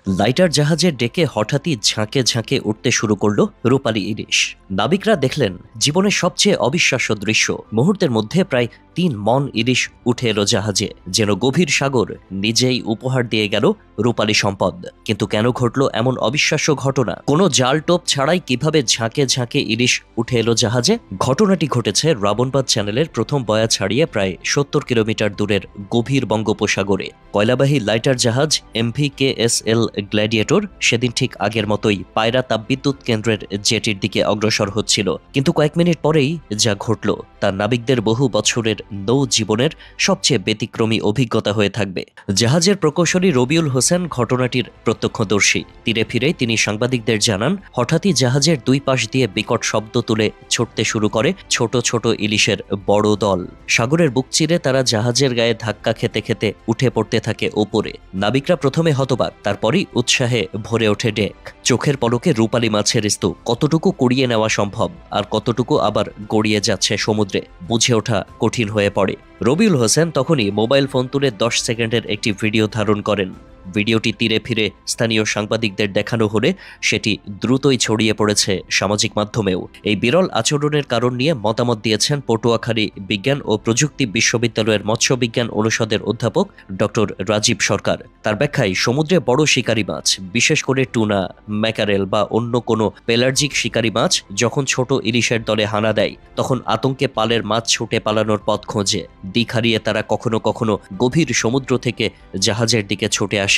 Lighter জাহাজের ডেকে হঠাৎই ঝাঁকে ঝাঁকে উঠতে শুরু করল রূপালী ইলিশ। নাবিকরা দেখলেন জীবনের সবচেয়ে অবিশ্বাস্য দৃশ্য। মুহূর্তের মধ্যে প্রায় ৩ মণ ইলিশ উঠে এলো জাহাজে, যেন গভীর সাগর নিজেই উপহার দিয়ে গেল রূপালী সম্পদ। কিন্তু কেন ঘটল এমন অবিশ্বাস্য ঘটনা? কোনো জাল টোপ ছাড়াই কিভাবে ঝাঁকে ঝাঁকে ইলিশ উঠে এলো জাহাজে? ঘটনাটি ঘটেছে রাবণবাদ চ্যানেলের প্রথম বয়া ছাড়িয়ে প্রায় ৭০ কিলোমিটার দূরের গভীর বঙ্গোপসাগরে। কয়লাবাহী লাইটার জাহাজ MV-KSL গ্ল্যাডিয়েটর সেদিন ঠিক আগের মতোই পায়রা তাপবিদ্যুৎ কেন্দ্রের জেটির দিকে অগ্রসর হচ্ছিল। কিন্তু কয়েক মিনিট পরেই যা ঘটল তা নাবিকদের বহু বছরের নৌ জীবনের সবচেয়ে ব্যতিক্রমী অভিজ্ঞতা হয়ে থাকবে। জাহাজের প্রকৌশলী রবিউল হোসেন ঘটনাটির প্রত্যক্ষদর্শী। তীরে ফিরে তিনি সাংবাদিকদের জানান, হঠাৎই জাহাজের দুই পাশ দিয়ে বিকট শব্দ তুলে ছুটতে শুরু করে ছোট ছোট ইলিশের বড় দল। সাগরের বুক চিরে তারা জাহাজের গায়ে ধাক্কা খেতে খেতে উঠে পড়তে থাকে ওপরে। নাবিকরা প্রথমে হতবাক, তারপরই উৎসাহে ভরে ওঠে ডেক। চোখের পলকে রূপালী মাছের স্তূপ কতটুকু কুড়িয়ে নেওয়া সম্ভব আর কতটুকু আবার গড়িয়ে যাচ্ছে সমুদ্রে, বুঝে ওঠা কঠিন হয়ে পড়ে। রবিউল হোসেন তখনই মোবাইল ফোন তুলে 10 সেকেন্ডের একটি ভিডিও ধারণ করেন। ভিডিওটি তীরে ফিরে স্থানীয় সাংবাদিকদের দেখানো হলে সেটি দ্রুতই ছড়িয়ে পড়েছে সামাজিক মাধ্যমেও। এই বিরল আচরণের কারণ নিয়ে মতামত দিয়েছেন পটুয়াখালী বিজ্ঞান ও প্রযুক্তি বিশ্ববিদ্যালয়ের মৎস্য বিজ্ঞান অনুষদের অধ্যাপক ডক্টর রাজীব সরকার। তার ব্যাখ্যায়, সমুদ্রে বড় শিকারী মাছ, বিশেষ করে টুনা, ম্যাকারেল বা অন্য কোনো পেলার্জিক শিকারী মাছ যখন ছোট ইলিশের দলে হানা দেয়, তখন আতঙ্কে পালের মাছ ছুটে পালানোর পথ খোঁজে। দিক হারিয়ে তারা কখনো কখনো গভীর সমুদ্র থেকে জাহাজের দিকে ছুটে আসে।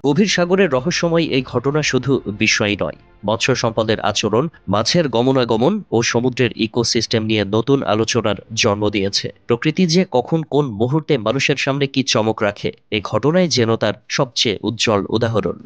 গভীর সাগরের রহস্যময় এই ঘটনা শুধু বিস্ময়ই নয়, মৎস্য সম্পদের আচরণ, মাছের গমনাগমন ও সমুদ্রের ইকোসিস্টেম নিয়ে নতুন আলোচনার জন্ম দিয়েছে। প্রকৃতি যে কখন কোন মুহূর্তে মানুষের সামনে কি চমক রাখে, এই ঘটনাই যেন তার সবচেয়ে উজ্জ্বল উদাহরণ।